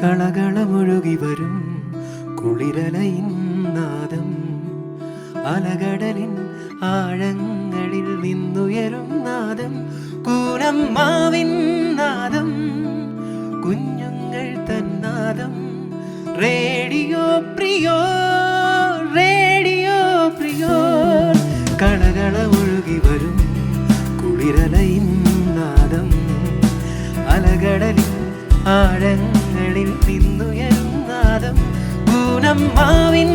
കളകളമൊഴുകി വരും കുളിരലയിൻ നാദം, അലകടലിൻ ആഴങ്ങളിൽ നിന്നുയരും നാദം, കൂനമ്മാവിൻ നാദം, കുഞ്ഞുങ്ങൾ തന്നാദം. Radio പ്രിയോ, radio പ്രിയോ. കളകളമൊഴുകി വരും കുളിരലയിൻ നാദം, അലകടലിൻ ആഴങ്ങളിൽ നിന്നുയരും നാദം, പൂനമ്മാവിൻ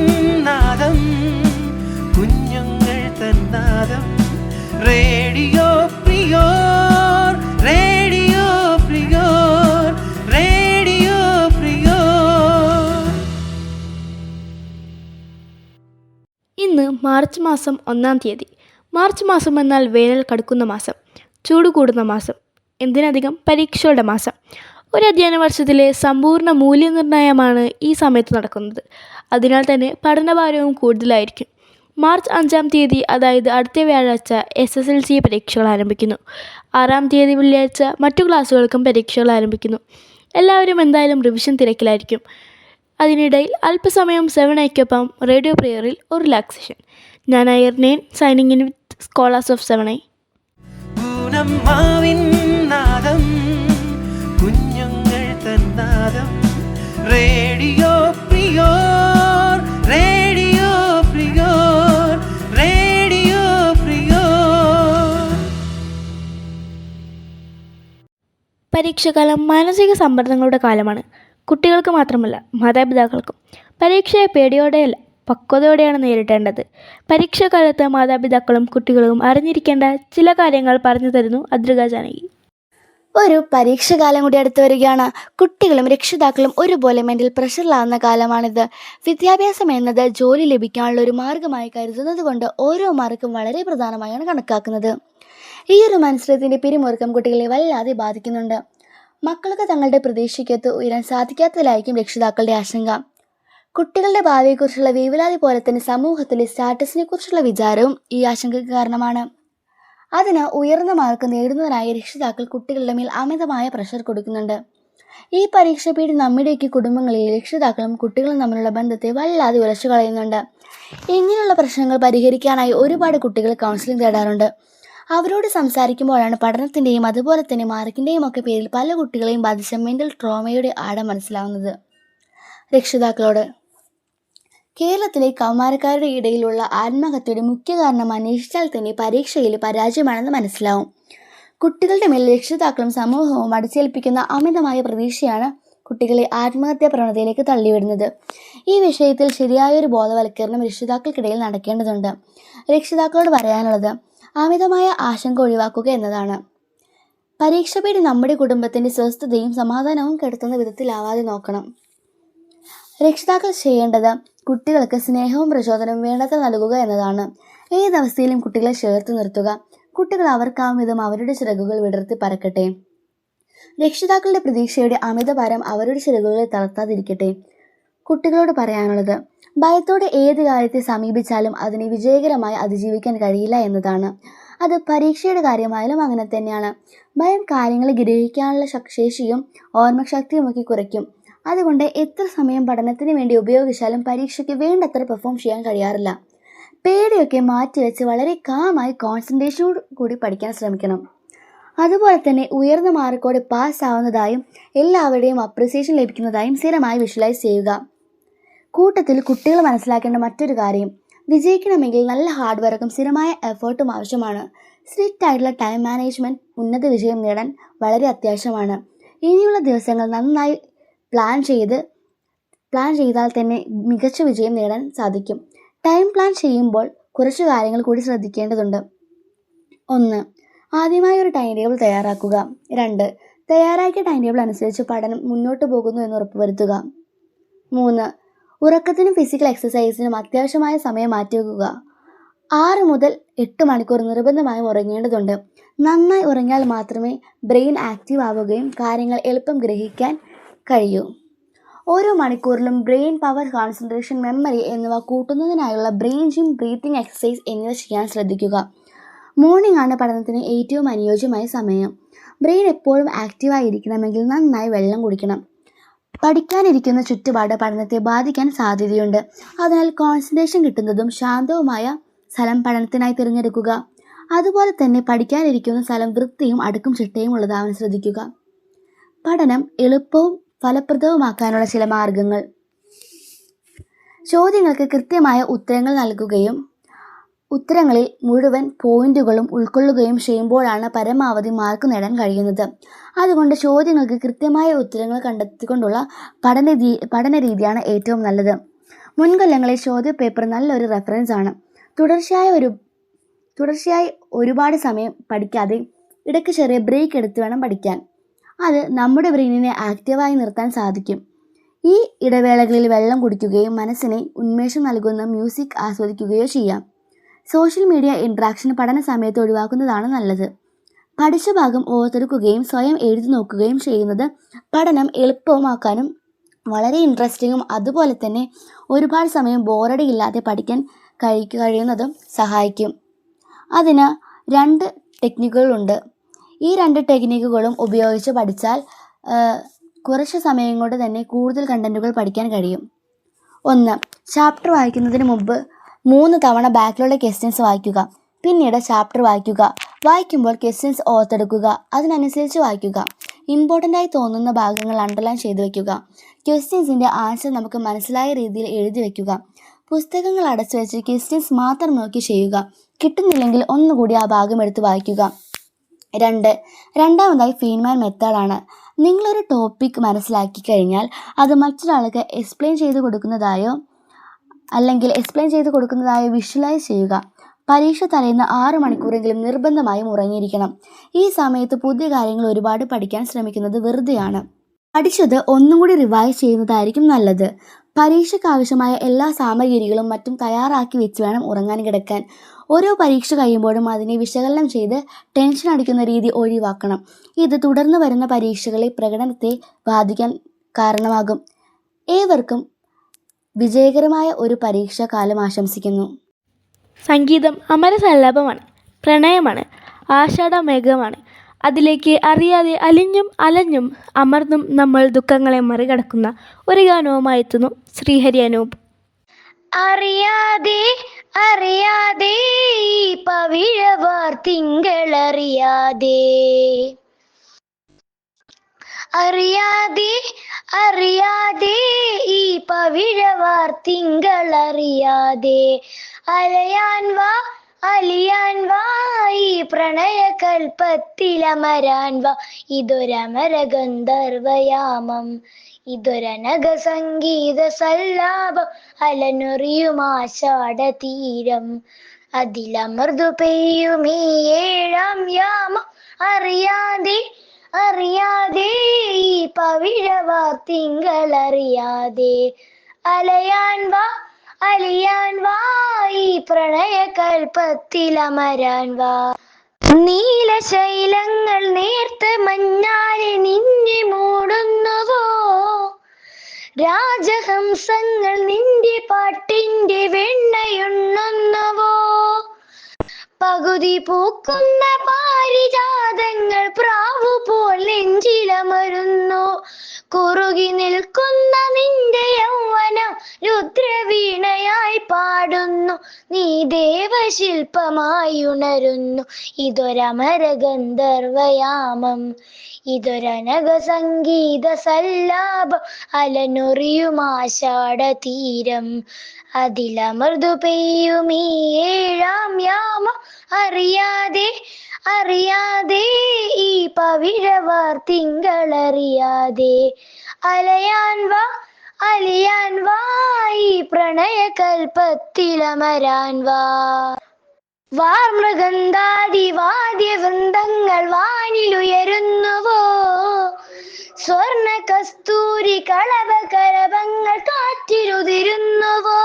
നാദം, കുഞ്ഞുങ്ങൾ തന്നാദം. Radio prior, radio prior, radio prior. ഇന്ന് മാർച്ച് മാസം 1-ാം തീയതി. മാർച്ച് മാസം എന്നാൽ വേനൽ കടുക്കുന്ന മാസം, ചൂട് കൂടുന്ന മാസം, എന്തിനധികം പരീക്ഷകളുടെ മാസം. ഒരു അധ്യയന വർഷത്തിലെ സമ്പൂർണ്ണ മൂല്യനിർണ്ണയമാണ് ഈ സമയത്ത് നടക്കുന്നത്. അതിനാൽ തന്നെ പഠനഭാരവും കൂടുതലായിരിക്കും. മാർച്ച് 5-ാം തീയതി, അതായത് അടുത്ത വ്യാഴാഴ്ച, SSLC പരീക്ഷകൾ ആരംഭിക്കുന്നു. 6-ാം തീയതി വെള്ളിയാഴ്ച മറ്റു ക്ലാസ്സുകൾക്കും പരീക്ഷകൾ ആരംഭിക്കുന്നു. എല്ലാവരും എന്തായാലും റിവിഷൻ തിരക്കിലായിരിക്കും. അതിനിടയിൽ അല്പസമയം 7i-ക്കൊപ്പം റേഡിയോ പ്രെയറിൽ ഒരു റിലാക്സേഷൻ. ഞാൻ അയർനേൻ, signing in with scholars of 7i. പൂനമ്മാവിൻ നാദം, കുഞ്ഞുങ്ങൾ തന്നാദം. Radio prior, radio prior, radio prior. പരീക്ഷാകാലം മാനസിക സമ്മർദ്ദങ്ങളുടെ കാലമാണ്. കുട്ടികൾക്ക് മാത്രമല്ല, മാതാപിതാക്കൾക്കും. പരീക്ഷയെ പേടിയോടെയല്ല, പക്വതയോടെയാണ് നേരിടേണ്ടത്. പരീക്ഷാകാലത്ത് മാതാപിതാക്കളും കുട്ടികളും അറിഞ്ഞിരിക്കേണ്ട ചില കാര്യങ്ങൾ പറഞ്ഞു തരുന്നു അദ്രിക ജാനകി. ഒരു പരീക്ഷാകാലം കൂടി അടുത്ത് വരികയാണ്. കുട്ടികളും രക്ഷിതാക്കളും ഒരുപോലെ മെൻ്റൽ പ്രഷറിലാവുന്ന കാലമാണിത്. വിദ്യാഭ്യാസം എന്നത് ജോലി ലഭിക്കാനുള്ള ഒരു മാർഗമായി കരുതുന്നത് കൊണ്ട് ഓരോ മാർക്കും വളരെ പ്രധാനമായാണ് കണക്കാക്കുന്നത്. ഈ ഒരു മത്സരത്തിൻ്റെ പിരിമുറുക്കം കുട്ടികളെ വല്ലാതെ ബാധിക്കുന്നുണ്ട്. മക്കൾക്ക് തങ്ങളുടെ പ്രതീക്ഷയ്ക്കൊത്ത് ഉയരാൻ സാധിക്കാത്തതിലായിരിക്കും രക്ഷിതാക്കളുടെ ആശങ്ക. കുട്ടികളുടെ ഭാവിയെക്കുറിച്ചുള്ള വേവലാതി പോലെ തന്നെ സമൂഹത്തിലെ സ്റ്റാറ്റസിനെ കുറിച്ചുള്ള വിചാരവും ഈ ആശങ്കയ്ക്ക് കാരണമാണ്. അതിന് ഉയർന്ന മാർക്ക് നേടുന്നതിനായി രക്ഷിതാക്കൾ കുട്ടികളുടെ മേൽ അമിതമായ പ്രഷർ കൊടുക്കുന്നുണ്ട്. ഈ പരീക്ഷ പേടി നമ്മുടെയൊക്കെ കുടുംബങ്ങളിൽ രക്ഷിതാക്കളും കുട്ടികളും തമ്മിലുള്ള ബന്ധത്തെ വല്ലാതെ ഉലച്ചു കളയുന്നുണ്ട്. ഇങ്ങനെയുള്ള പ്രശ്നങ്ങൾ പരിഹരിക്കാനായി ഒരുപാട് കുട്ടികൾ കൗൺസിലിംഗ് തേടാറുണ്ട്. അവരോട് സംസാരിക്കുമ്പോഴാണ് പഠനത്തിൻ്റെയും അതുപോലെ തന്നെ മാർക്കിൻ്റെയും ഒക്കെ പേരിൽ പല കുട്ടികളെയും ബാധിച്ച മെൻ്റൽ ട്രോമയുടെ ആഴം മനസ്സിലാവുന്നത്. രക്ഷിതാക്കളോട് കേരളത്തിലെ കൗമാരക്കാരുടെ ഇടയിലുള്ള ആത്മഹത്യയുടെ മുഖ്യ കാരണം അന്വേഷിച്ചാൽ തന്നെ പരീക്ഷയിൽ പരാജയമാണെന്ന് മനസ്സിലാവും. കുട്ടികളുടെ മേൽ രക്ഷിതാക്കളും സമൂഹവും അടിച്ചേൽപ്പിക്കുന്ന അമിതമായ പ്രതീക്ഷയാണ് കുട്ടികളെ ആത്മഹത്യാ പ്രവണതയിലേക്ക് തള്ളിവിടുന്നത്. ഈ വിഷയത്തിൽ ശരിയായൊരു ബോധവൽക്കരണം രക്ഷിതാക്കൾക്കിടയിൽ നടക്കേണ്ടതുണ്ട്. രക്ഷിതാക്കളോട് പറയാനുള്ളത് അമിതമായ ആശങ്ക ഒഴിവാക്കുക എന്നതാണ്. പരീക്ഷ പേടി നമ്മുടെ കുടുംബത്തിൻ്റെ സ്വസ്ഥതയും സമാധാനവും കെടുത്തുന്ന വിധത്തിലാവാതെ നോക്കണം. രക്ഷിതാക്കൾ ചെയ്യേണ്ടത് കുട്ടികൾക്ക് സ്നേഹവും പ്രചോദനവും വേണ്ടത്ര നൽകുക എന്നതാണ്. ഏതവസ്ഥയിലും കുട്ടികളെ ചേർത്ത് നിർത്തുക. കുട്ടികൾ അവർക്കാവും വിധം അവരുടെ ചിറകുകൾ വിടർത്തി പറക്കട്ടെ. രക്ഷിതാക്കളുടെ പ്രതീക്ഷയുടെ അമിതഭാരം അവരുടെ ചിറകുകളെ തളർത്താതിരിക്കട്ടെ. കുട്ടികളോട് പറയാനുള്ളത് ഭയത്തോടെ ഏത് കാര്യത്തെ സമീപിച്ചാലും അതിനെ വിജയകരമായി അതിജീവിക്കാൻ കഴിയില്ല എന്നതാണ്. അത് പരീക്ഷയുടെ കാര്യമായാലും അങ്ങനെ തന്നെയാണ്. ഭയം കാര്യങ്ങളെ ഗ്രഹിക്കാനുള്ള ശേഷിയും ഓർമ്മശക്തിയുമൊക്കെ കുറയ്ക്കും. അതുകൊണ്ട് എത്ര സമയം പഠനത്തിന് വേണ്ടി ഉപയോഗിച്ചാലും പരീക്ഷയ്ക്ക് വേണ്ടത്ര പെർഫോം ചെയ്യാൻ കഴിയാറില്ല. പേടിയൊക്കെ മാറ്റിവെച്ച് വളരെ കാമായി കോൺസെൻട്രേഷനോട് കൂടി പഠിക്കാൻ ശ്രമിക്കണം. അതുപോലെ തന്നെ ഉയർന്ന മാർക്കോടെ പാസ്സാവുന്നതായും എല്ലാവരുടെയും അപ്രിസിയേഷൻ ലഭിക്കുന്നതായും സ്ഥിരമായി വിഷ്വലൈസ് ചെയ്യുക. കൂട്ടത്തിൽ കുട്ടികൾ മനസ്സിലാക്കേണ്ട മറ്റൊരു കാര്യം, വിജയിക്കണമെങ്കിൽ നല്ല ഹാർഡ് വർക്കും സ്ഥിരമായ എഫേർട്ടും ആവശ്യമാണ്. സ്ട്രിക്റ്റ് ആയിട്ടുള്ള ടൈം മാനേജ്മെൻറ്റ് ഉന്നത വിജയം നേടാൻ വളരെ അത്യാവശ്യമാണ്. ഇനിയുള്ള ദിവസങ്ങൾ നന്നായി പ്ലാൻ ചെയ്താൽ തന്നെ മികച്ച വിജയം നേടാൻ സാധിക്കും. ടൈം പ്ലാൻ ചെയ്യുമ്പോൾ കുറച്ച് കാര്യങ്ങൾ കൂടി ശ്രദ്ധിക്കേണ്ടതുണ്ട്. 1. ആദ്യമായി ഒരു ടൈം ടേബിൾ തയ്യാറാക്കുക. 2. തയ്യാറാക്കിയ ടൈം ടേബിൾ അനുസരിച്ച് പഠനം മുന്നോട്ട് പോകുന്നു എന്ന് ഉറപ്പുവരുത്തുക. 3. ഉറക്കത്തിനും ഫിസിക്കൽ എക്സസൈസിനും അത്യാവശ്യമായ സമയം മാറ്റിവെക്കുക. 6 മുതൽ 8 മണിക്കൂർ നിർബന്ധമായും ഉറങ്ങേണ്ടതുണ്ട്. നന്നായി ഉറങ്ങിയാൽ മാത്രമേ ബ്രെയിൻ ആക്റ്റീവ് ആവുകയും കാര്യങ്ങൾ എളുപ്പം ഗ്രഹിക്കാൻ കഴിയൂ. ഓരോ മണിക്കൂറിലും ബ്രെയിൻ പവർ, കോൺസെൻട്രേഷൻ, മെമ്മറി എന്നിവ കൂട്ടുന്നതിനായുള്ള ബ്രെയിൻ ജിം, ബ്രീത്തിങ് എക്സസൈസ് എന്നിവ ചെയ്യാൻ ശ്രദ്ധിക്കുക. മോർണിംഗ് ആണ് പഠനത്തിന് ഏറ്റവും അനുയോജ്യമായ സമയം. ബ്രെയിൻ എപ്പോഴും ആക്റ്റീവായി ഇരിക്കണമെങ്കിൽ നന്നായി വെള്ളം കുടിക്കണം. പഠിക്കാനിരിക്കുന്ന ചുറ്റുപാട് പഠനത്തെ ബാധിക്കാൻ സാധ്യതയുണ്ട്. അതിനാൽ കോൺസെൻട്രേഷൻ കിട്ടുന്നതും ശാന്തവുമായ സ്ഥലം പഠനത്തിനായി തിരഞ്ഞെടുക്കുക. അതുപോലെ തന്നെ പഠിക്കാനിരിക്കുന്ന സ്ഥലം വൃത്തിയും അടുക്കും ചിട്ടയും ഉള്ളതാവാൻ ശ്രദ്ധിക്കുക. പഠനം എളുപ്പവും ഫലപ്രദവുമാക്കാനുള്ള ചില മാർഗങ്ങൾ: ചോദ്യങ്ങൾക്ക് കൃത്യമായ ഉത്തരങ്ങൾ നൽകുകയും ഉത്തരങ്ങളിൽ മുഴുവൻ പോയിന്റുകളും ഉൾക്കൊള്ളുകയും ചെയ്യുമ്പോഴാണ് പരമാവധി മാർക്ക് നേടാൻ കഴിയുന്നത്. അതുകൊണ്ട് ചോദ്യങ്ങൾക്ക് കൃത്യമായ ഉത്തരങ്ങൾ കണ്ടെത്തിക്കൊണ്ടുള്ള പഠന രീതിയാണ് ഏറ്റവും നല്ലത്. മുൻകൊല്ലങ്ങളിൽ ചോദ്യപേപ്പർ നല്ലൊരു റെഫറൻസ് ആണ്. തുടർച്ചയായി ഒരുപാട് സമയം പഠിക്കാതെ ഇടയ്ക്ക് ചെറിയ ബ്രേക്ക് എടുത്ത് വേണം പഠിക്കാൻ. അത് നമ്മുടെ ബ്രെയിനിനെ ആക്റ്റീവായി നിർത്താൻ സാധിക്കും. ഈ ഇടവേളകളിൽ വെള്ളം കുടിക്കുകയും മനസ്സിന് ഉന്മേഷം നൽകുന്ന മ്യൂസിക് ആസ്വദിക്കുകയോ ചെയ്യാം. സോഷ്യൽ മീഡിയ ഇൻട്രാക്ഷൻ പഠന സമയത്ത് ഒഴിവാക്കുന്നതാണ് നല്ലത്. പഠിച്ച ഭാഗം ഓർത്തെടുക്കുകയും സ്വയം എഴുതി നോക്കുകയും ചെയ്യുന്നത് പഠനം എളുപ്പമാക്കാനും വളരെ ഇൻട്രസ്റ്റിങ്ങും അതുപോലെ തന്നെ ഒരുപാട് സമയം ബോറടി ഇല്ലാതെ പഠിക്കാൻ കഴിയുന്നതും സഹായിക്കും. അതിന് 2 ടെക്നിക്കുകളുണ്ട്. ഈ 2 ടെക്നിക്കുകളും ഉപയോഗിച്ച് പഠിച്ചാൽ കുറച്ച് സമയം കൊണ്ട് തന്നെ കൂടുതൽ കണ്ടൻറ്റുകൾ പഠിക്കാൻ കഴിയും. 1. ചാപ്റ്റർ വായിക്കുന്നതിന് മുമ്പ് 3 തവണ ബാക്കിലുള്ള ക്വസ്റ്റ്യൻസ് വായിക്കുക. പിന്നീട് ചാപ്റ്റർ വായിക്കുക. വായിക്കുമ്പോൾ ക്വസ്റ്റ്യൻസ് ഓർത്തെടുക്കുക. അതിനനുസരിച്ച് വായിക്കുക. ഇമ്പോർട്ടൻ്റായി തോന്നുന്ന ഭാഗങ്ങൾ അണ്ടർലൈൻ ചെയ്തു വയ്ക്കുക. ക്വസ്റ്റ്യൻസിൻ്റെ ആൻസർ നമുക്ക് മനസ്സിലായ രീതിയിൽ എഴുതി വയ്ക്കുക. പുസ്തകങ്ങൾ അടച്ചു വെച്ച് ക്വസ്റ്റ്യൻസ് മാത്രം നോക്കി ചെയ്യുക. കിട്ടുന്നില്ലെങ്കിൽ ഒന്നുകൂടി ആ ഭാഗം എടുത്ത് വായിക്കുക. 2. രണ്ടാമതായി ഫീൻമാൻ മെത്തേഡാണ്. നിങ്ങളൊരു ടോപ്പിക് മനസ്സിലാക്കി കഴിഞ്ഞാൽ അത് മറ്റൊരാൾക്ക് എക്സ്പ്ലെയിൻ ചെയ്ത് കൊടുക്കുന്നതായോ വിഷ്വലൈസ് ചെയ്യുക. പരീക്ഷ തലേന്ന് 6 മണിക്കൂറെങ്കിലും നിർബന്ധമായും ഉറങ്ങിയിരിക്കണം. ഈ സമയത്ത് പുതിയ കാര്യങ്ങൾ ഒരുപാട് പഠിക്കാൻ ശ്രമിക്കുന്നത് വെറുതെയാണ്. പഠിച്ചത് ഒന്നും കൂടി റിവൈസ് ചെയ്യുന്നതായിരിക്കും നല്ലത്. പരീക്ഷയ്ക്ക് ആവശ്യമായ എല്ലാ സാമഗ്രികളും മറ്റും തയ്യാറാക്കി വെച്ച് വേണം ഉറങ്ങാൻ കിടക്കാൻ. ഓരോ പരീക്ഷ കഴിയുമ്പോഴും അതിനെ വിശകലനം ചെയ്ത് ടെൻഷൻ അടിക്കുന്ന രീതി ഒഴിവാക്കണം. ഇത് തുടർന്ന് വരുന്ന പരീക്ഷകളിലെ പ്രകടനത്തെ ബാധിക്കാൻ കാരണമാകും. ഏവർക്കും വിജയകരമായ ഒരു പരീക്ഷാ കാലം ആശംസിക്കുന്നു. സംഗീതം അമരസല്ലാപമാണ്, പ്രണയമാണ്, ആഷാഢമേഘമാണ്. അതിലേക്ക് അറിയാതെ അലിഞ്ഞും അലഞ്ഞും അമർന്നും നമ്മൾ ദുഃഖങ്ങളെ മറികടക്കുന്ന ഒരു ഗാനവുമായി എത്തുന്നു ശ്രീഹരി അനൂപ്. അറിയാതെ അറിയാതെ ഈ പവിഴവാർ തിങ്കളറിയാതെ, അറിയാതെ അറിയാതെ ഈ പവിഴവാർ തിങ്കളറിയാതെ, അലയാൻ വാ അലിയാൻ വാ ഈ പ്രണയകൽപ്പത്തിലമരാൻ വാ. ഇതൊരമര ഗന്ധർവയാമം, ഇതൊരനഘ സംഗീത സല്ലാപം, അലനൊറിയുമാഷാഢ തീരം, അതിലമൃദു പെയ്യുമീ 7-ാം യാമം. അറിയാതെ അറിയാതെ ഈ പവിഴവാർ തിങ്കളറിയാതെ, അലയാൻ വാ അലിയാൻ വാ ഈ പ്രണയകൽപ്പത്തിലമരാൻ വാ. നീലശൈലങ്ങൾ നേർത്ത മഞ്ഞാലെ നിന്നെ മൂടുന്നുവോ, രാജഹംസങ്ങൾ നിന്റെ പാട്ടിന്റെ വെണ്ണയുണ്ണുന്നുവോ, പകുതി പൂക്കുന്ന പാരിജാതങ്ങൾ പ്രാവുപോൽ നെഞ്ചിലമരുന്നു, കുറുകി നിൽക്കുന്ന നിന്റെ യൗവനം രുദ്രവീണയായി പാടുന്നു, നീ ദേവശില്പമായി ഉണരുന്നു. ഇതൊരമര ഗന്ധർവയാമം, ഇതൊരനഘ സംഗീത സല്ലാപം, അലനൊറിയുമാഷാഢ തീരം, അതിലമൃദു പെയ്യുമീ 7-ാം യാമം. അറിയാതെ അറിയാതെ ഈ പവിഴവാർ തിങ്കളറിയാതെ, അലയാൻ വാ അലിയാൻ വാ ഈ പ്രണയകൽപ്പത്തിലമരാൻ വാ. വാർമൃഗന്ധാദി വാദ്യവൃന്ദങ്ങൾ വാനിലുയരുന്നുവോ, സ്വർണ്ണ കസ്തൂരി കളഭകരവങ്ങൾ കാറ്റിലുതിരുന്നുവോ,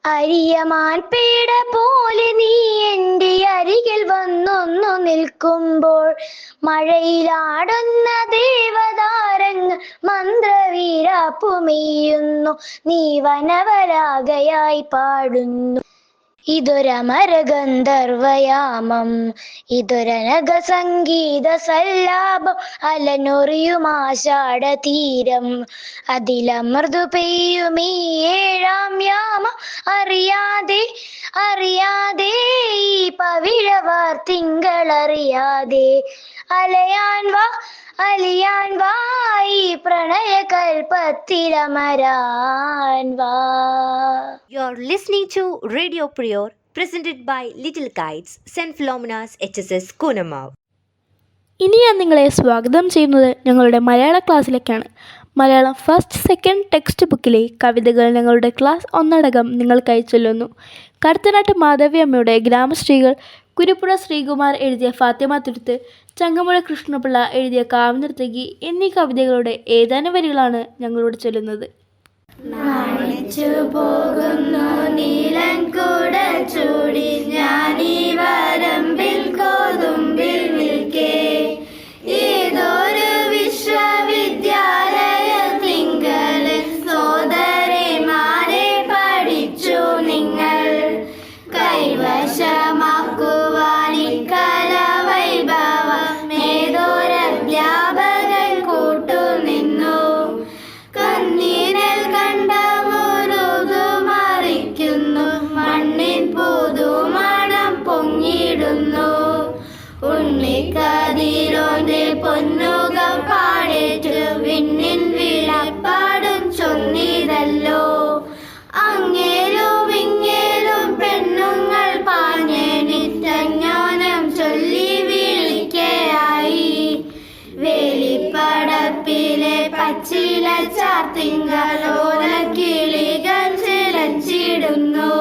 അരിയമാൻ പേട പോലെ നീ എൻ്റെ അരികിൽ വന്നൊന്നു നിൽക്കുമ്പോൾ, മഴയിലാടുന്ന ദേവതാരങ്ങൾ മന്ത്രവീരാപ്പുമെയ്യുന്നു, നീ വനവരാഗയായി പാടുന്നു. ഇതൊരമരഗന്ധർവയാമം, ഇതൊരനഘ സംഗീത സല്ലാപം, അലനൊറിയുമാഷാഢ തീരം, അതിലമൃദു പെയ്യുമീ ഏഴാം യാമം. അറിയാതെ അറിയാതെ ഈ പവിഴവാർ തിങ്കളറിയാതെ അലിയാൻ വാ ഈ പ്രണയകൽപ്പത്തിലമരാൻ വാ. You're listening to Radio Prior, presented by Little Kites, St. Philomena's HSS Kunamav. ഇനി ഞാൻ നിങ്ങളെ സ്വാഗതം ചെയ്യുന്നത് ഞങ്ങളുടെ മലയാള ക്ലാസ്സിലേക്കാണ്. മലയാളം ഫസ്റ്റ് സെക്കൻഡ് ടെക്സ്റ്റ് ബുക്കിലെ കവിതകൾ ഞങ്ങളുടെ ക്ലാസ് ഒന്നടങ്കം നിങ്ങൾക്കായി ചൊല്ലുന്നു. കടത്തനാട്ട് മാധവിയമ്മയുടെ ഗ്രാമശ്രീകൾ, കുരുപ്പുഴ ശ്രീകുമാർ എഴുതിയ ഫാത്തിമ തുരുത്ത്, ചങ്ങമ്പുഴ കൃഷ്ണപിള്ള എഴുതിയ കാവ്യനർത്തകി എന്നീ കവിതകളുടെ ഏതാനും വരികളാണ് ഞങ്ങളോട് ചൊല്ലുന്നത്. നാണിച്ചു പോകുന്നു നീലൻകൂട ചൂടി ഞാനീ വരമ്പിൽ കോതുമ്പിൽ നിൽക്കേ, ഏതൊരു വിശ്വവിദ്യാലയ തിങ്കളിൽ സോദരിമാരെ പഠിച്ചു നിങ്ങൾ, കൈവശമാക്കുവാനി കലവൈഭവം ഏതൊരധ്യാപകൻ കൂട്ടുനിന്നു, കണ്ണീരിൽ കണ്ട മുരുതുമറിക്കുന്നു മണ്ണിൻ പുതുമണം പൊങ്ങിടുന്നു, ഉണ്ണിക്കതിരോന്റെ പൊന്നുകം പാടേറ്റു വിണ്ണിൻ വിളപ്പാടും ചൊന്നിതല്ലോ, അങ്ങേലും ഇങ്ങേലും പെണ്ണുങ്ങൾ പാഞ്ഞെണിറ്റജ്ഞാനം ചൊല്ലി വിളിക്കയായി, വേലിപ്പടപ്പിലെ പച്ചില ചാർത്തിങ്കളോല കിളികൾ ചിലച്ചിടുന്നു,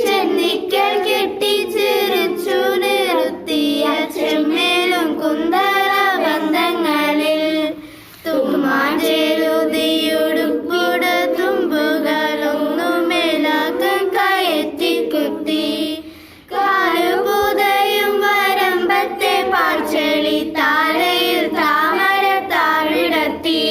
ചെന്നിക്കൽ കെട്ടി ചിരിച്ചു നിർത്തിയ ചെമ്മേലും കുന്തള ബന്ധങ്ങളിൽ, തുമ്മാഞ്ചെരുതിയുടുപ്പുട് തുമ്പുകളൊന്നുമേലാക്കം കയറ്റിക്കുത്തി, കാലുപുതയും വരമ്പത്തെ പാൽച്ചെളി താരയിൽ താമര താഴിടത്തി,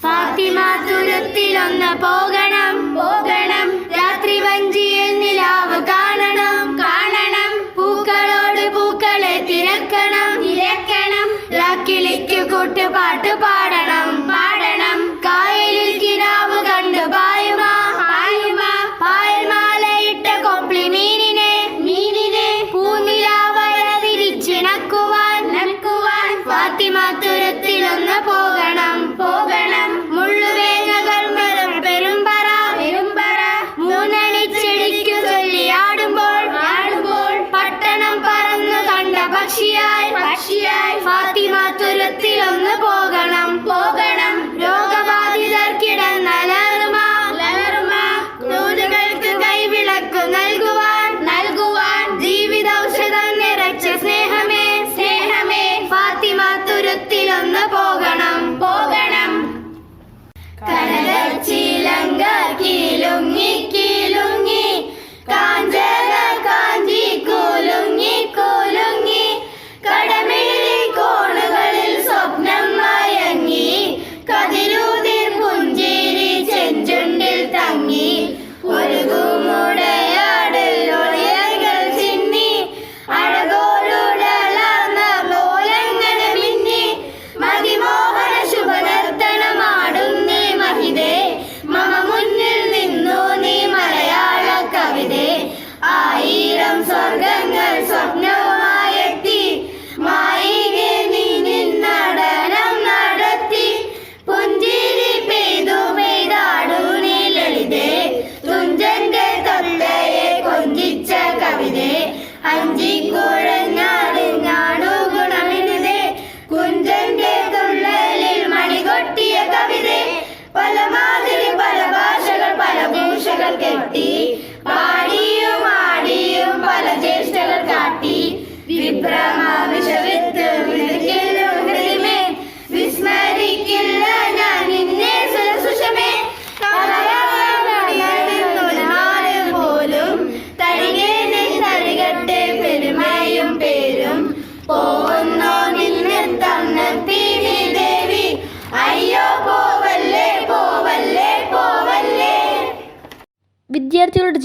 ഫാത്തിമ തുരത്തിലൊന്ന് പോകണം പോകണം, രാത്രി വഞ്ചിയിൽ നിലാവ് കാണണം കാണണം, പൂക്കളോട് പൂക്കളെ തിരക്കണം തിരക്കണം, രാക്കിളിക്ക് കൂട്ടുപാട്ട് പാടണം പാടണം, കായലിൽ കിനാവ് കണ്ടു പായുമാ പായുമാ, പായൽമാലയിട്ട കൊപ്ലി മീനിനെ മീനിനെ, പൂനിലാവഴ വിരിച്ചിണക്കുവാൻ നക്കുവാൻ, ഫാത്തിമ തുരത്തിലൊന്ന് പോകണം പോകണം, മുള്ളുവേങ്ങകൾ മരം പെരുമ്പറ പെരുമ്പറ, മൂന്നണിച്ചെടിക്കു ചൊല്ലിയാടുമ്പോൾ ആടുമ്പോൾ, പട്ടണം പറന്നു കണ്ട പക്ഷിയായി പക്ഷിയായി, ഫാത്തിമ തുരത്തിലൊന്ന് പോകണം പോകണം, രോഗബാധിതർക്കിടന്നലറുമാ ലറുമാ, ക്രൂരുകൾക്ക് കൈവിളക്കു നൽകുവാൻ നൽകുവാൻ, ജീവിതൌഷധം നിറച്ച സ്നേഹമേ സ്നേഹമേ, ഫാത്തിമ തുരത്തിലൊന്ന് പോകണം പോകണം, കനകച്ചിലങ്ക കിലുങ്ങി കിലുങ്ങി, കാഞ്ചന കാഞ്ചി കുലുങ്ങി കുലുങ്ങി, കടമേലി കോണുകളിൽ സ്വപ്നം മയങ്ങി,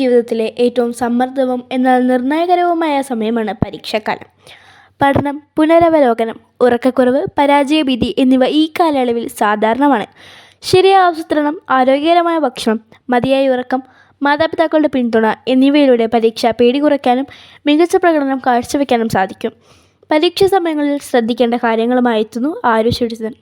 ജീവിതത്തിലെ ഏറ്റവും സമ്മർദ്ദവും എന്നാൽ നിർണായകരവുമായ സമയമാണ് പരീക്ഷാക്കാലം. പഠനം, പുനരവലോകനം, ഉറക്കക്കുറവ്, പരാജയഭീതി എന്നിവ ഈ കാലയളവിൽ സാധാരണമാണ്. ശരിയായ ആസൂത്രണം, ആരോഗ്യകരമായ ഭക്ഷണം, മതിയായ ഉറക്കം, മാതാപിതാക്കളുടെ പിന്തുണ എന്നിവയിലൂടെ പരീക്ഷ പേടി കുറയ്ക്കാനും മികച്ച പ്രകടനം കാഴ്ചവെക്കാനും സാധിക്കും. പരീക്ഷാ സമയങ്ങളിൽ ശ്രദ്ധിക്കേണ്ട കാര്യങ്ങളുമായി എത്തുന്നു ആരു സിറ്റിസൺ.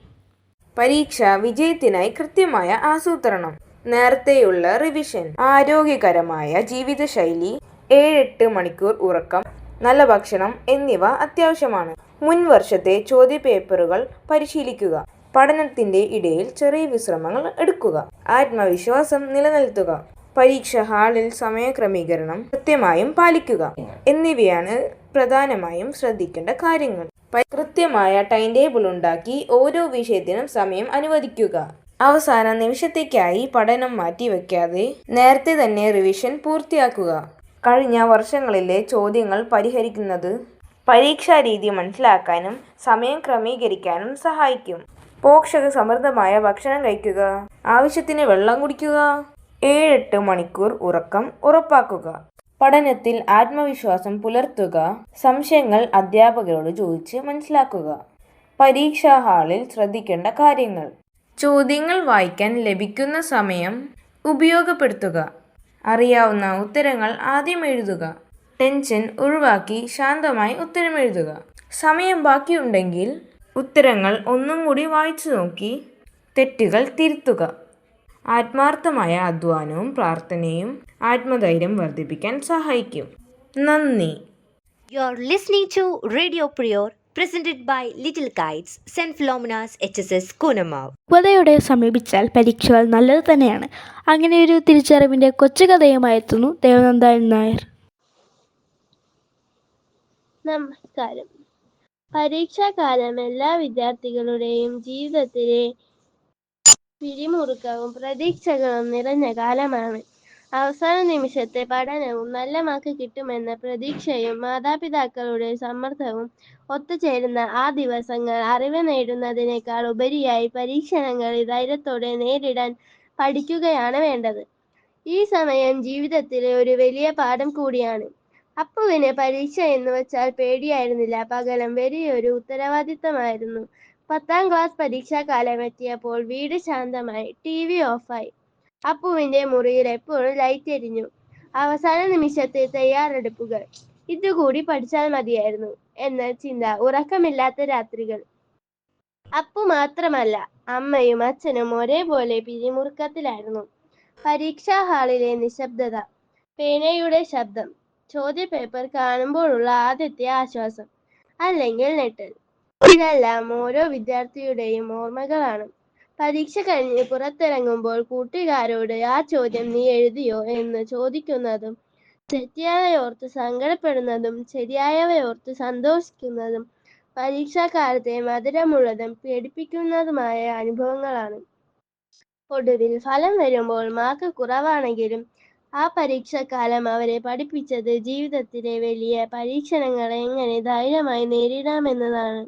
പരീക്ഷാ വിജയത്തിനായി കൃത്യമായ ആസൂത്രണം, നേരത്തെയുള്ള റിവിഷൻ, ആരോഗ്യകരമായ ജീവിതശൈലി, 7-8 മണിക്കൂർ ഉറക്കം, നല്ല ഭക്ഷണം എന്നിവ അത്യാവശ്യമാണ്. മുൻ വർഷത്തെ ചോദ്യപേപ്പറുകൾ പരിശീലിക്കുക. പഠനത്തിന്റെ ഇടയിൽ ചെറിയ വിശ്രമങ്ങൾ എടുക്കുക. ആത്മവിശ്വാസം നിലനിർത്തുക. പരീക്ഷാ ഹാളിൽ സമയക്രമീകരണം കൃത്യമായും പാലിക്കുക എന്നിവയാണ് പ്രധാനമായും ശ്രദ്ധിക്കേണ്ട കാര്യങ്ങൾ. കൃത്യമായ ടൈം ടേബിൾ ഉണ്ടാക്കി ഓരോ വിഷയത്തിനും സമയം അനുവദിക്കുക. അവസാന നിമിഷത്തേക്കായി പഠനം മാറ്റിവെക്കാതെ നേരത്തെ തന്നെ റിവിഷൻ പൂർത്തിയാക്കുക. കഴിഞ്ഞ വർഷങ്ങളിലെ ചോദ്യങ്ങൾ പരിഹരിക്കുന്നത് പരീക്ഷാ രീതി മനസ്സിലാക്കാനും സമയം ക്രമീകരിക്കാനും സഹായിക്കും. പോഷക സമൃദ്ധമായ ഭക്ഷണം കഴിക്കുക. ആവശ്യത്തിന് വെള്ളം കുടിക്കുക. 7-8 മണിക്കൂർ ഉറക്കം ഉറപ്പാക്കുക. പഠനത്തിൽ ആത്മവിശ്വാസം പുലർത്തുക. സംശയങ്ങൾ അധ്യാപകരോട് ചോദിച്ച് മനസ്സിലാക്കുക. പരീക്ഷാ ഹാളിൽ ശ്രദ്ധിക്കേണ്ട കാര്യങ്ങൾ: ചോദ്യങ്ങൾ വായിക്കാൻ ലഭിക്കുന്ന സമയം ഉപയോഗപ്പെടുത്തുക. അറിയാവുന്ന ഉത്തരങ്ങൾ ആദ്യം എഴുതുക. ടെൻഷൻ ഒഴിവാക്കി ശാന്തമായി ഉത്തരം എഴുതുക. സമയം ബാക്കിയുണ്ടെങ്കിൽ ഉത്തരങ്ങൾ ഒന്നും കൂടി വായിച്ചു നോക്കി തെറ്റുകൾ തിരുത്തുക. ആത്മാർത്ഥമായ അധ്വാനവും പ്രാർത്ഥനയും ആത്മധൈര്യം വർദ്ധിപ്പിക്കാൻ സഹായിക്കും. നന്ദി. You're listening to Radio Prior, presented by Little Kites, St. Philomena's HSS Kunamav. പക്വതയോടെ സമീപിച്ചാൽ പരീക്ഷകൾ നല്ലത് തന്നെയാണ്. അങ്ങനെയൊരു തിരിച്ചറിവിൻ്റെ കൊച്ചുകഥയുമായി എത്തുന്നു ദേവനന്ദ നായർ. നമസ്കാരം. പരീക്ഷാകാലം എല്ലാ വിദ്യാർത്ഥികളുടെയും ജീവിതത്തിലെ പിരിമുറുക്കവും പ്രതീക്ഷകളും നിറഞ്ഞ കാലമാണ്. അവസാന നിമിഷത്തെ പഠനവും നല്ല മാർക്ക് കിട്ടുമെന്ന പ്രതീക്ഷയും മാതാപിതാക്കളുടെ സമ്മർദ്ദവും ഒത്തുചേരുന്ന ആ ദിവസങ്ങൾ അറിവ് നേടുന്നതിനേക്കാൾ ഉപരിയായി പരീക്ഷണങ്ങളെ ധൈര്യത്തോടെ നേരിടാൻ പഠിക്കുകയാണ് വേണ്ടത്. ഈ സമയം ജീവിതത്തിലെ ഒരു വലിയ പാഠം കൂടിയാണ്. അപ്പുവിന് പരീക്ഷ എന്ന് വെച്ചാൽ പേടിയായിരുന്നില്ല, പകരം വലിയൊരു ഉത്തരവാദിത്തമായിരുന്നു. 10ാം ക്ലാസ് പരീക്ഷാകാലം എത്തിയപ്പോൾ വീട് ശാന്തമായി, TV ഓഫായി. അപ്പുവിന്റെ മുറിയിൽ എപ്പോഴും ലൈറ്റ് എരിഞ്ഞു. അവസാന നിമിഷത്തെ തയ്യാറെടുപ്പുകൾ. ഇതുകൂടി പഠിച്ചാൽ മതിയായിരുന്നു എന്ന ചിന്ത, ഉറക്കമില്ലാത്ത രാത്രികൾ. അപ്പു മാത്രമല്ല, അമ്മയും അച്ഛനും ഒരേപോലെ പിരിമുറുക്കത്തിലായിരുന്നു. പരീക്ഷാ ഹാളിലെ നിശബ്ദത, പേനയുടെ ശബ്ദം, ചോദ്യപേപ്പർ കാണുമ്പോഴുള്ള ആദ്യത്തെ ആശ്വാസം അല്ലെങ്കിൽ ഞെട്ടൽ, ഇതെല്ലാം ഓരോ വിദ്യാർത്ഥിയുടെയും ഓർമ്മകളാണ്. പരീക്ഷ കഴിഞ്ഞ് പുറത്തിറങ്ങുമ്പോൾ കൂട്ടുകാരോട് ആ ചോദ്യം നീ എഴുതിയോ എന്ന് ചോദിക്കുന്നതും, തെറ്റിയവയോർത്ത് സങ്കടപ്പെടുന്നതും ശരിയായവയോർത്ത് സന്തോഷിക്കുന്നതും പരീക്ഷാകാലത്തെ മധുരമുള്ളതും പേടിപ്പിക്കുന്നതുമായ അനുഭവങ്ങളാണ്. ഒടുവിൽ ഫലം വരുമ്പോൾ മാർക്ക് കുറവാണെങ്കിലും ആ പരീക്ഷാകാലം അവരെ പഠിപ്പിച്ചത് ജീവിതത്തിലെ വലിയ പരീക്ഷണങ്ങളെ എങ്ങനെ ധൈര്യമായി നേരിടാമെന്നതാണ്.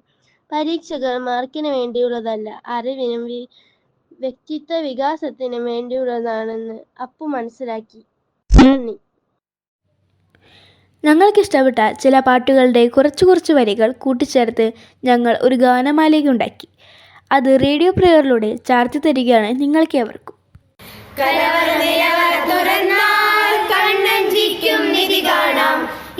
പരീക്ഷകൾ മാർക്കിന് വേണ്ടിയുള്ളതല്ല, അറിവിനും വ്യക്തിത്വ വികാസത്തിനും വേണ്ടിയുള്ളതാണെന്ന് അപ്പു മനസ്സിലാക്കി. നന്ദി. ഞങ്ങൾക്കിഷ്ടപ്പെട്ട ചില പാട്ടുകളുടെ കുറച്ച് വരികൾ കൂട്ടിച്ചേർത്ത് ഞങ്ങൾ ഒരു ഗാനമാലിക ഉണ്ടാക്കി. അത് റേഡിയോ പ്രിയറിലൂടെ ചാർത്തി തരികയാണ് നിങ്ങൾക്കേവർക്കും. കണ്ണഞ്ചിക്കും നിധി കാണാം,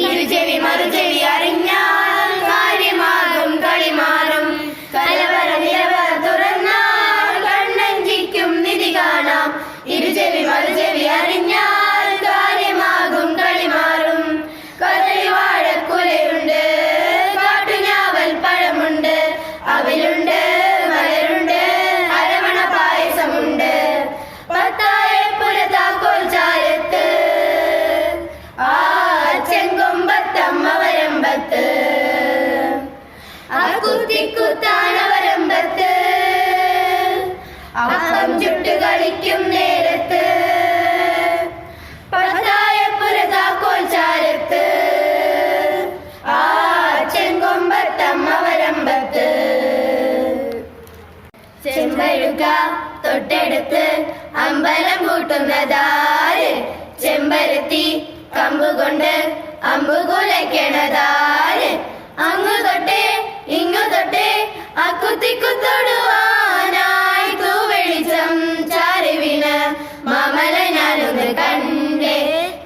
ഇരുചെവി മറുചെവി അറിഞ്ഞാൽ കാര്യമാകും കളിമാറും. കലവറ നിലവറ തുറന്നാൽ കണ്ണഞ്ചിക്കും നിധി കാണാം, ഇരുചെവി മറുചെവി അറിഞ്ഞാൽ കാര്യമാകും കളിമാറും. കദളി വാഴക്കുലയുണ്ട്, കാട്ടുഞാവൽ പഴമുണ്ട്, അവലുണ്ട്, മലരുണ്ട്, അരവണ പായസമുണ്ട്. പത്തായപ്പുര താക്കോൽ ചാരത്ത്, ആ ചെങ്കൊമ്പത്തമ്മ വരമ്പത്ത്, ആ കുത്തിക്കുത്താനവരമ്പത്ത്, അപ്പം ചുട്ടു കളിക്കും നേരത്ത്. പത്തായപ്പുര താക്കോൽ ചാരത്ത്, ആ ചെങ്കൊമ്പത്തമ്മ വരമ്പത്ത്. ചെമ്പഴുക തൊട്ടടുത്ത് അമ്പലം കൂട്ടുന്നതാര്, ചെമ്പരത്തി കമ്പുകൊണ്ട് അമ്പുകുലയ്ക്കണതാര് അങ്ങു തൊട്ടേ ഇങ്ങു തൊട്ടേ അക്കുത്തിക്കുത്തൊടുവാനായി തൂവെളിച്ചം ചാരി വീണ് മാമല ഞാനൊന്ന് കണ്ടേ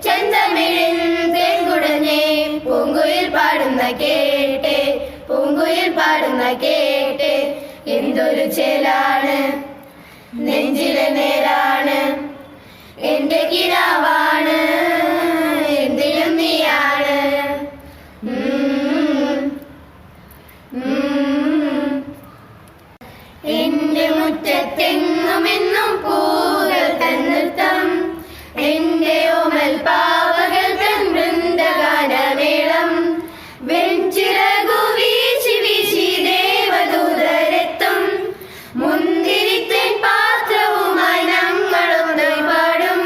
ചെന്തമിഴിൽ തേൻകുടഞ്ഞേ പൂങ്കുയിൽ പാടുന്ന കേട്ടേ പൂങ്കുയിൽ പാടുന്ന കേട്ടേ എന്തൊരു ചേലാണ് നെഞ്ചിലെ നേരാണ് എന്റെ കിനാവാണ് എന്തിനും നീയാണ് എന്റെ മുറ്റത്തെങ്ങുമെന്നും പൂകൾ തന്നൃത്തം എന്റെ ഓമൽ പാവകൾ തൻ വൃന്ദഗാനമേളം വെഞ്ചിറകു വീശി വീശി ദേവദൂതരെത്തും മുന്തിരിത്തേൻ പാത്രവുമായി ഞങ്ങളൊന്ന് പാടും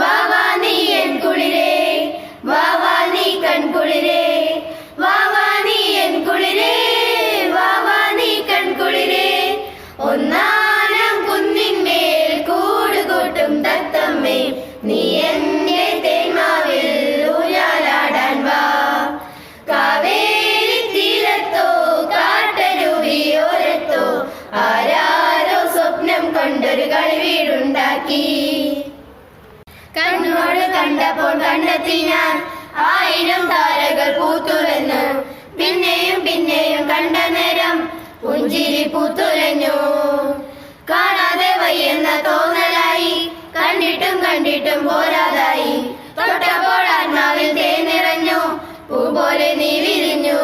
വാവാ നീ എൻ കുളിരേ വാവാ നീ കൺകുളിരേ വാവാ നീ എൻ കുളിരേ വാവാ നീ കൺകുളിരേ ഒന്നാനാം കുന്നിന്മേൽ കൂടുകൂട്ടും തത്തമ്മേ നീ എന്റെ തേന്മാവിൽ ഊഞ്ഞാലാടാൻ വാ കാവേരി തീരത്തോ കാട്ടരുവിയോരത്തോ ആരാരോ സ്വപ്നം കൊണ്ടൊരു കളിവീടുണ്ടാക്കി കണ്ണോട് കണ്ടപ്പോൾ കണ്ടെത്തി ഞാൻ 1000 താരകൾ പൂത്തുലഞ്ഞു പിന്നെയും പിന്നെയും കണ്ട നേരം പുഞ്ചിരി പൂത്തുലഞ്ഞു കാണാതെ വയ്യെന്ന തോന്നലായി കണ്ടിട്ടും കണ്ടിട്ടും പോരാതായി തൊട്ടപ്പോൾ ആത്മാവിൽ തേൻ നിറഞ്ഞു പൂ പോലെ നീ വിരിഞ്ഞു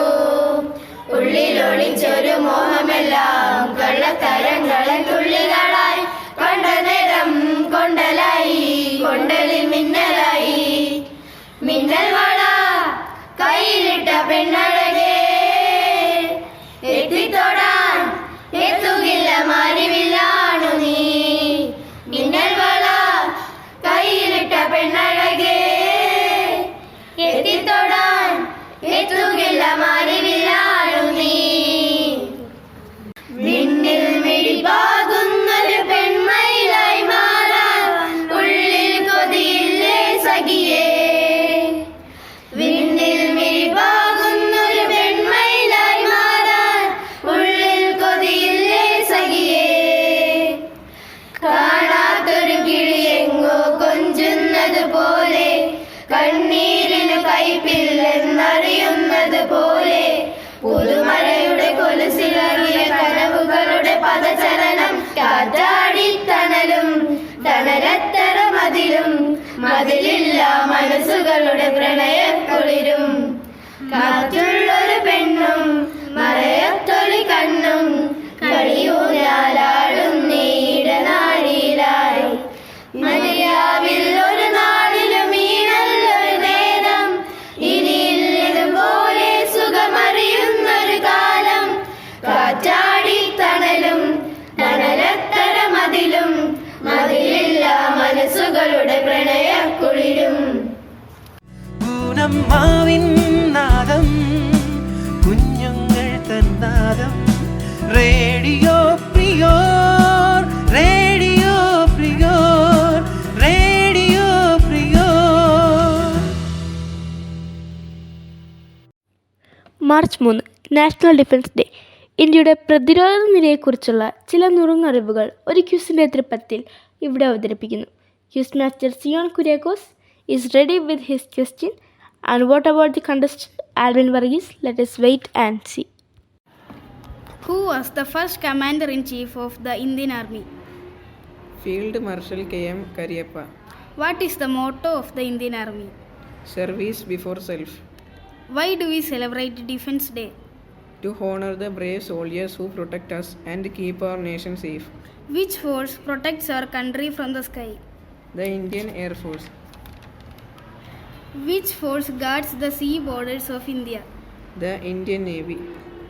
ഉള്ളിലൊളിച്ചൊരു മോഹമെല്ലാം കള്ളത്തരങ്ങളൻ തുള്ളികളായി കണ്ട നേരം കൊണ്ടലായി കൊണ്ടലിൽ മിന്നലായി മിന്നൽ വള കയ്യിലിട്ട പെണ്ണഴകേ എത്തിത്തൊടാൻ എത്തുകില്ല മാരിവില്ലാണു നീ മിന്നൽ വള കയ്യിലിട്ട പെണ്ണഴകേ എത്തിത്തൊടാൻ എത്തുകില്ല മാരിവില്ലാണു നീ നിന്നിൽ മിഴിപാകുന്നൊരു പെൺമയിലായി മാറാൻ ഉള്ളിൽ കൊതിയില്ലേ സഖിയേ വിണ്ണിൽ മിഴിപാകുന്നൊരു പെൺമയിലായി മാറാൻ ഉള്ളിൽ കൊതിയില്ലേ സഖിയേ കാണാത്തൊരു കിളിയെങ്ങോ കൊഞ്ചുന്നത് പോലെ കണ്ണീരിന് കൈപ്പില്ലെന്നറിയുന്നത് പോലെ പുതുമഴയുടെ കൊലുസിലറിയ കനവുകളുടെ പദചലനം കാറ്റാടി തണലും തണലത്തര മതിലും മതിലില്ല മനസ്സുകളുടെ പ്രണയക്കുളിരും കാറ്റുള്ളൊരു പെണ്ണും മറയത്തൊളി കണ്ണും കളിയൂഞ്ഞാലാടും നീടനാഴിയിലായി മലയാവിൽ ഒരു നാളിലും ഈ നല്ലൊരു നേരം ഇനിയില്ലതുപോലെ സുഖമറിയുന്നൊരു കാലം കാറ്റാടി തണലും തണലത്തര മതിലും മതിലില്ല മനസ്സുകളുടെ പ്രണയക്കുളിരും പൂനമ്മാവിൻ നാദം കുഞ്ഞുങ്ങൾ തന്നാദം radio prior radio prior radio prior. March 3 national defence day. ഇന്ത്യയുടെ പ്രതിരോധ നിലയെക്കുറിച്ചുള്ള ചില നുറുങ്ങറിവുകൾ ഒരു ക്യൂസിൻ്റെ തൃപ്പത്തിൽ ഇവിടെ അവതരിപ്പിക്കുന്നു. Quiz master Zion Kuriakose is ready with his question. And what about the contestant Alvin Varghese? Let us wait and see. Who was the first commander-in-chief of the Indian Army? Field Marshal K.M. Cariappa. What is the motto of the Indian Army? Service before self. Why do we celebrate Defense Day? To honor the brave soldiers who protect us and keep our nation safe. Which force protects our country from the sky? The Indian Air Force. Which force guards the sea borders of India? The Indian Navy.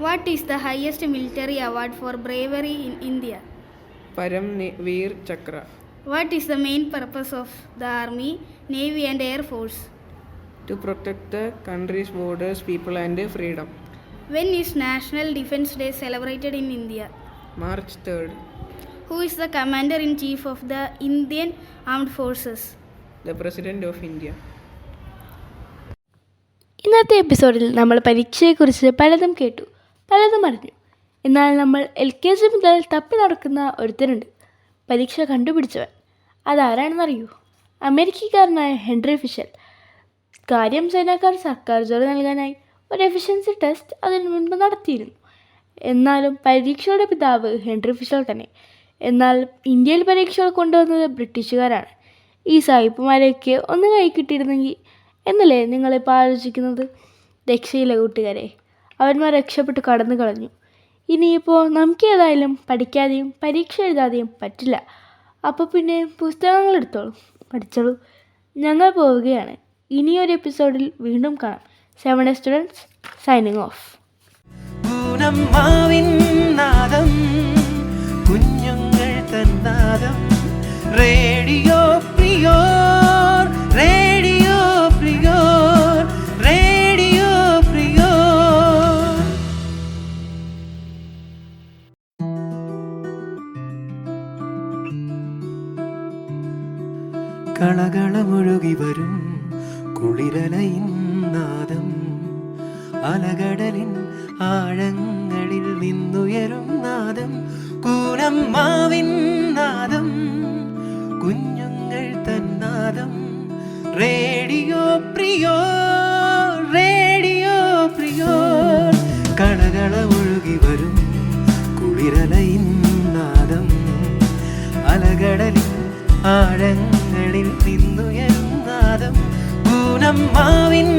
What is the highest military award for bravery in India? Param Veer Chakra. What is the main purpose of the Army, Navy and Air Force? To protect the country's borders, people and freedom. When is National Defense Day celebrated in India? March 3rd. Who is the Commander-in-Chief of the Indian Armed Forces? the President of India. ഇന്നത്തെ എപ്പിസോഡിൽ നമ്മൾ പരീക്ഷയെക്കുറിച്ച് പലതും കേട്ടു, പലതും അറിഞ്ഞു. എന്നാൽ നമ്മൾ LKG മുതൽ തപ്പി നടക്കുന്ന ഒരുത്തനുണ്ട്, പരീക്ഷ കണ്ടുപിടിച്ചവൻ. അതാരാണെന്നറിയൂ? അമേരിക്കക്കാരനായ ഹെൻറി ഫിഷർ. കാര്യം ചൈനക്കാർ സർക്കാർ ജോലി നൽകാനായി ഒരു എഫിഷ്യൻസി ടെസ്റ്റ് അതിനു മുൻപ് നടത്തിയിരുന്നു. എന്നാലും പരീക്ഷയുടെ പിതാവ് ഹെൻറി ഫിഷർ തന്നെ. എന്നാൽ ഇന്ത്യയിൽ പരീക്ഷകൾ കൊണ്ടുവന്നത് ബ്രിട്ടീഷുകാരാണ്. ഈ സായിപ്പുമാരെയൊക്കെ ഒന്ന് കൈ കിട്ടിയിരുന്നെങ്കിൽ എന്നല്ലേ നിങ്ങളിപ്പോൾ ആലോചിക്കുന്നത്? രക്ഷയില്ല കൂട്ടുകാരെ, അവന്മാർ രക്ഷപ്പെട്ട് കടന്നു കളഞ്ഞു. ഇനിയിപ്പോൾ നമുക്ക് ഏതായാലും പഠിക്കാതെയും പരീക്ഷ എഴുതാതെയും പറ്റില്ല. അപ്പോൾ പിന്നെ പുസ്തകങ്ങൾ എടുത്തോളൂ, പഠിച്ചോളൂ. ഞങ്ങൾ പോവുകയാണ്. ഇനിയൊരു എപ്പിസോഡിൽ വീണ്ടും കാണാം. 7 സ്റ്റുഡൻസ് സൈനിങ് ഓഫ്. നാദം, കുഞ്ഞുങ്ങൾ തന്നാദം, radio prior, radio prior, radio prior. കളകളമൊഴുകി വരും കുളിരലയിൻ നാദം, അലകടലിൻ ആഴങ്ങളിൽ നിന്നുയരും നാദം, കൂനമ്മാവിൻ നാദം, കുഞ്ഞുങ്ങൾ തന്നാദം, റേഡിയോ പ്രിയോർ, റേഡിയോ പ്രിയോർ. കളകളമൊഴുകി വരും കുളിരലയിൻ നാദം, അലകടലിൻ ആഴങ്ങളിൽ നിന്നുയരും നാദം, കൂനമ്മാവിൻ